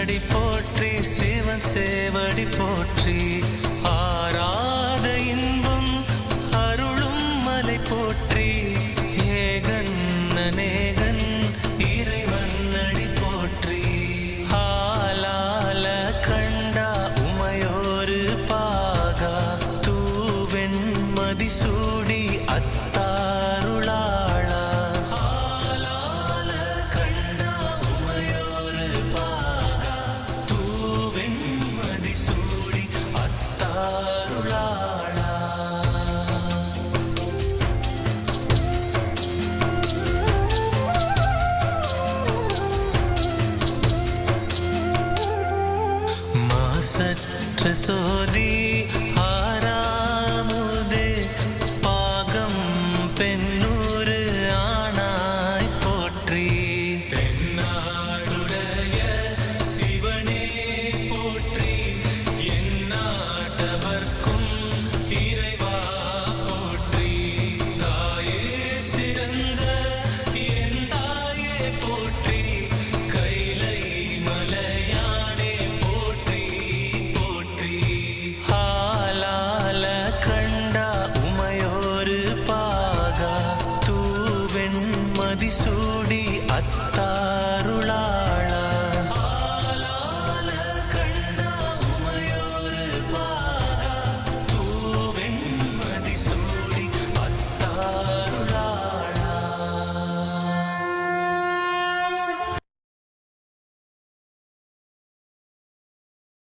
திருவடி போற்றி சிவன் சேவடி போற்றி ஆராத இன்பம் அருளும் மலை போற்றி ஏகன் அநேகன் இறைவன் அடி போற்றி ஆலால கண்டா உமையோரு பாகா தூவெண் மதிசூடி அத்தாருளாளா ஆலால கண்டா உமையோரு பாகா தூவெண் மதிசூடி அத்தாருளாளா. மாசற்ற சோதி